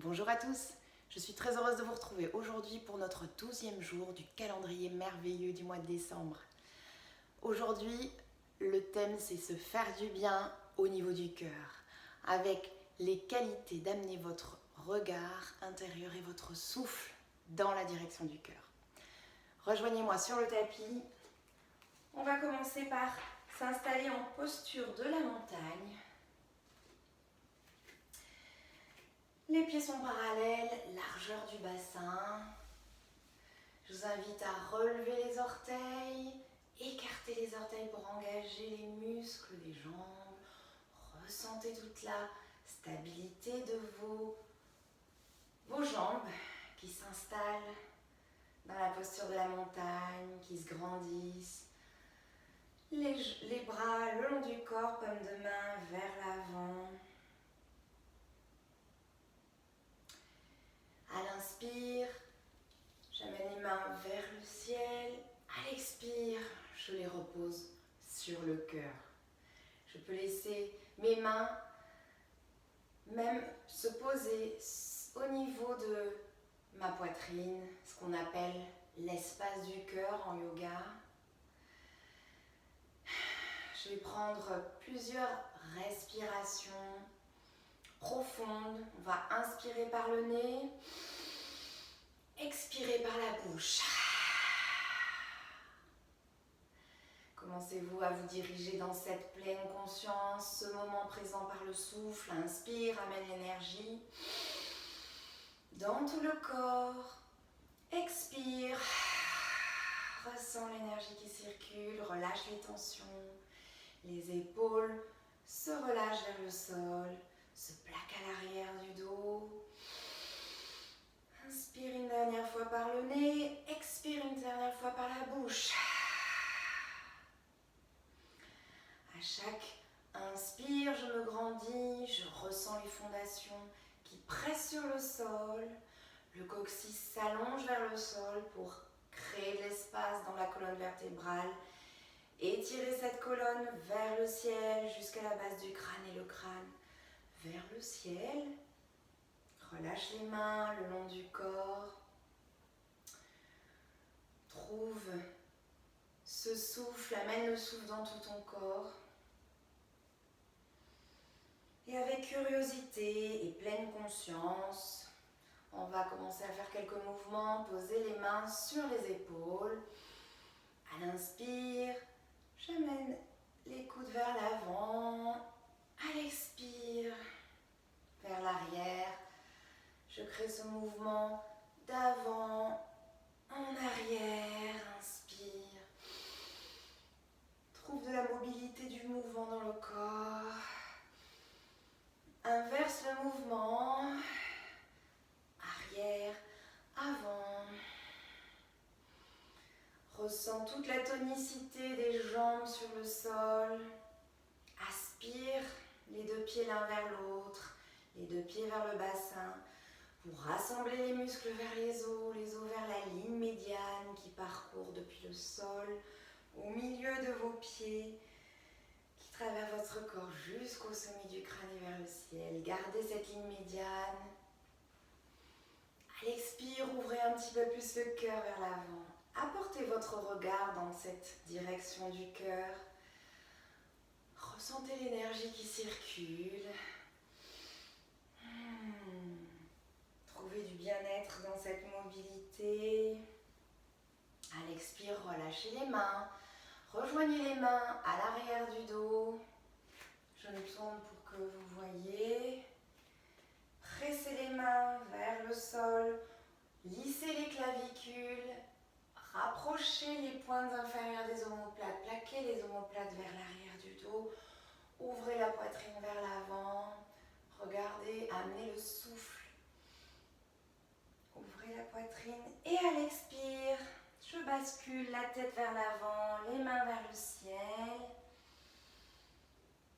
Bonjour à tous, je suis très heureuse de vous retrouver aujourd'hui pour notre 12e jour du calendrier merveilleux du mois de décembre. Aujourd'hui, le thème c'est se faire du bien au niveau du cœur, avec les qualités d'amener votre regard intérieur et votre souffle dans la direction du cœur. Rejoignez-moi sur le tapis. On va commencer par s'installer en posture de la montagne. Les pieds sont parallèles, largeur du bassin. Je vous invite à relever les orteils, écarter les orteils pour engager les muscles des jambes. Ressentez toute la stabilité de vos jambes qui s'installent dans la posture de la montagne, qui se grandissent. Les bras le long du corps, paume de main vers l'avant. À l'inspire, j'amène les mains vers le ciel. À l'expire, je les repose sur le cœur. Je peux laisser mes mains même se poser au niveau de ma poitrine, ce qu'on appelle l'espace du cœur en yoga. Je vais prendre plusieurs respirations profondes. On va inspirer par le nez. Expirez par la bouche. Commencez-vous à vous diriger dans cette pleine conscience, ce moment présent par le souffle. Inspire, amène l'énergie dans tout le corps. Expire, ressens l'énergie qui circule, relâche les tensions. Les épaules se relâchent vers le sol, se plaquent à l'arrière du dos. Inspire une dernière fois par le nez, expire une dernière fois par la bouche. À chaque inspire, je me grandis, je ressens les fondations qui pressent sur le sol. Le coccyx s'allonge vers le sol pour créer de l'espace dans la colonne vertébrale. Étirez cette colonne vers le ciel jusqu'à la base du crâne et le crâne vers le ciel. Relâche les mains le long du corps. Trouve ce souffle, amène le souffle dans tout ton corps. Et avec curiosité et pleine conscience, on va commencer à faire quelques mouvements. Poser les mains sur les épaules. À l'inspire, j'amène les coudes vers l'avant. À l'expire, vers l'arrière. Je crée ce mouvement d'avant en arrière. Inspire. Trouve de la mobilité du mouvement dans le corps. Inverse le mouvement. Arrière, avant. Ressens toute la tonicité des jambes sur le sol. Aspire les deux pieds l'un vers l'autre, les deux pieds vers le bassin, pour rassembler les muscles vers les os vers la ligne médiane qui parcourt depuis le sol, au milieu de vos pieds, qui traverse votre corps jusqu'au sommet du crâne et vers le ciel. Gardez cette ligne médiane. À l'expire, ouvrez un petit peu plus le cœur vers l'avant. Apportez votre regard dans cette direction du cœur. Ressentez l'énergie qui circule. Trouvez du bien-être dans cette mobilité. À l'expire, relâchez les mains. Rejoignez les mains à l'arrière du dos. Je me tourne pour que vous voyez. Pressez les mains vers le sol. Lissez les clavicules. Rapprochez les pointes inférieures des omoplates. Plaquez les omoplates vers l'arrière du dos. Ouvrez la poitrine vers l'avant. Regardez, amenez le souffle. Ouvrez la poitrine et à l'expire, je bascule la tête vers l'avant, les mains vers le ciel.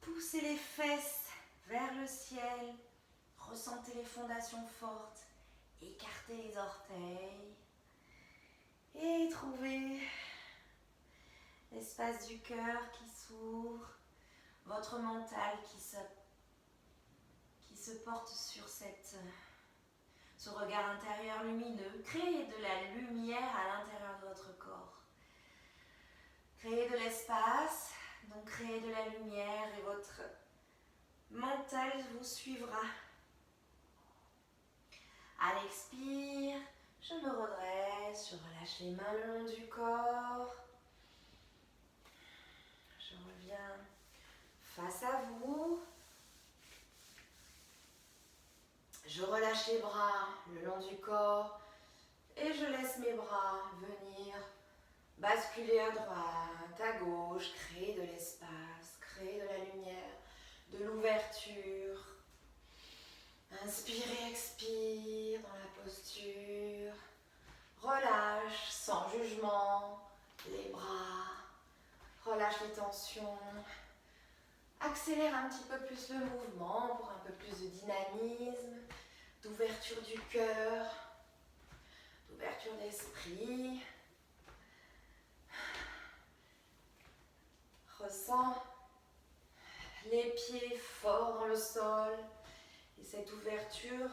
Poussez les fesses vers le ciel. Ressentez les fondations fortes. Écartez les orteils. Et trouvez l'espace du cœur qui s'ouvre. Votre mental qui se porte sur cette ce regard intérieur lumineux. Créez de la lumière à l'intérieur de votre corps. Créez de l'espace, donc créez de la lumière et votre mental vous suivra. À l'expire, je me redresse, je relâche les mains le long du corps. Je reviens face à vous. Je relâche les bras le long du corps et je laisse mes bras venir basculer à droite, à gauche, créer de l'espace, créer de la lumière, de l'ouverture. Inspire et expire dans la posture. Relâche sans jugement les bras. Relâche les tensions. Accélère un petit peu plus le mouvement pour un peu plus de dynamisme, d'ouverture du cœur, d'ouverture d'esprit. Ressens les pieds forts dans le sol et cette ouverture,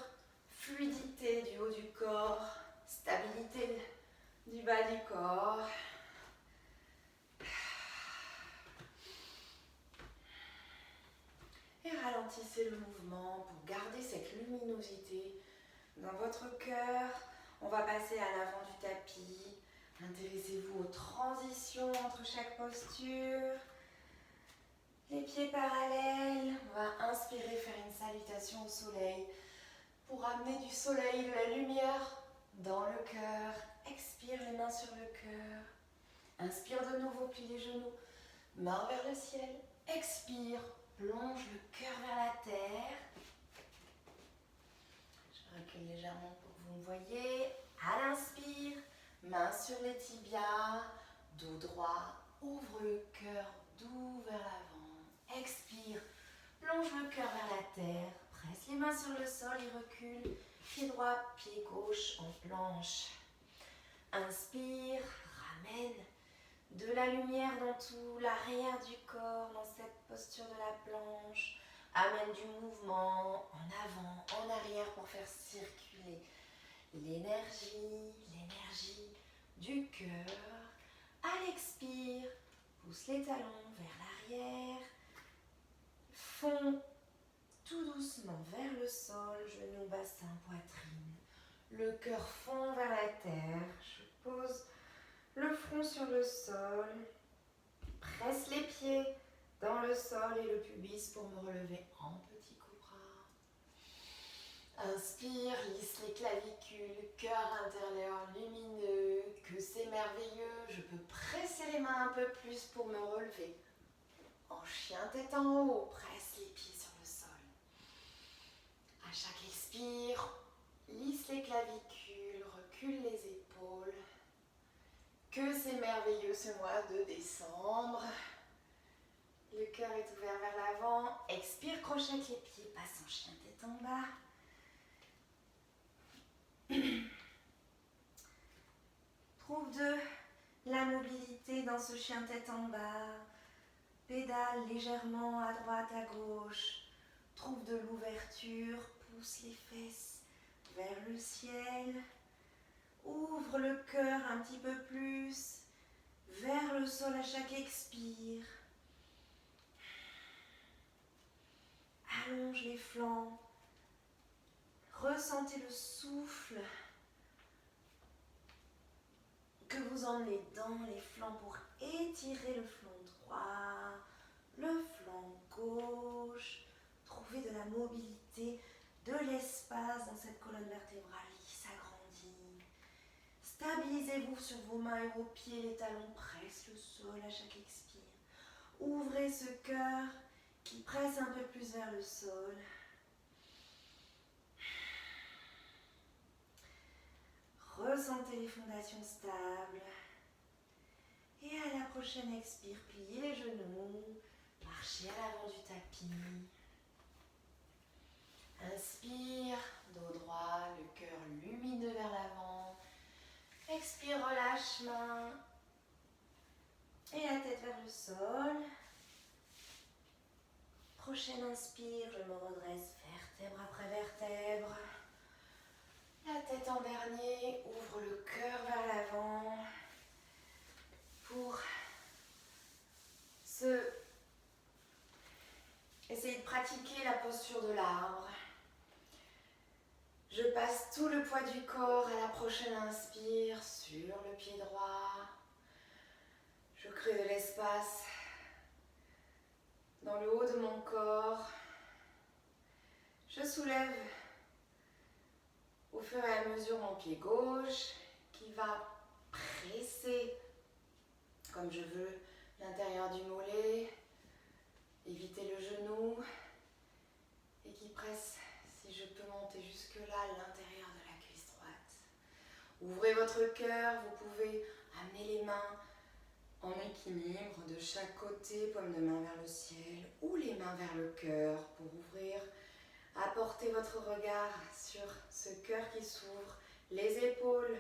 fluidité du haut du corps, stabilité du bas du corps. Et ralentissez le mouvement pour garder cette luminosité dans votre cœur. On va passer à l'avant du tapis. Intéressez-vous aux transitions entre chaque posture. Les pieds parallèles. On va inspirer, faire une salutation au soleil pour amener du soleil, de la lumière dans le cœur. Expire, les mains sur le cœur. Inspire de nouveau, plie les genoux. Main vers le ciel. Expire. Plonge le cœur vers la terre. Je recule légèrement pour que vous me voyez. À l'inspire, main sur les tibias, dos droit, ouvre le cœur doux vers l'avant. Expire, plonge le cœur vers la terre. Presse les mains sur le sol et recule. Pied droit, pied gauche en planche. Inspire, ramène de la lumière dans tout l'arrière du corps, dans cette posture de la planche. Amène du mouvement en avant, en arrière pour faire circuler l'énergie du cœur. À l'expire, pousse les talons vers l'arrière. Fond tout doucement vers le sol, genoux, bassin, poitrine. Le cœur fond vers la terre. Je pose le front sur le sol, presse les pieds dans le sol et le pubis pour me relever en petit cobra. Inspire, lisse les clavicules, cœur intérieur lumineux, que c'est merveilleux. Je peux presser les mains un peu plus pour me relever. En chien tête en haut, presse les pieds sur le sol. À chaque expire, lisse les clavicules, recule les épaules. Que c'est merveilleux ce mois de décembre. Le cœur est ouvert vers l'avant. Expire, crochette les pieds, passe en chien tête en bas. Trouve de la mobilité dans ce chien tête en bas. Pédale légèrement à droite, à gauche. Trouve de l'ouverture, pousse les fesses vers le ciel. Ouvre le cœur un petit peu plus vers le sol à chaque expire. Allonge les flancs. Ressentez le souffle que vous emmenez dans les flancs pour étirer le flanc droit, le flanc gauche. Trouvez de la mobilité, de l'espace dans cette colonne vertébrale qui s'agrandit. Stabilisez-vous sur vos mains et vos pieds, les talons pressent le sol à chaque expire. Ouvrez ce cœur qui presse un peu plus vers le sol. Ressentez les fondations stables. Et à la prochaine expire, pliez les genoux, marchez à l'avant du tapis. Inspire, dos droit, le cœur lumineux vers l'avant. Expire, relâche main. Et la tête vers le sol. Prochaine inspire, je me redresse vertèbre après vertèbre. Je passe tout le poids du corps à la prochaine inspire sur le pied droit. Je crée de l'espace dans le haut de mon corps. Je soulève au fur et à mesure mon pied gauche qui va presser comme je veux l'intérieur du mollet, éviter le genou et qui presse, si je peux monter jusque là, l'intérieur de la cuisse droite. Ouvrez votre cœur, vous pouvez amener les mains en équilibre de chaque côté, paume de main vers le ciel ou les mains vers le cœur pour ouvrir. Apportez votre regard sur ce cœur qui s'ouvre, les épaules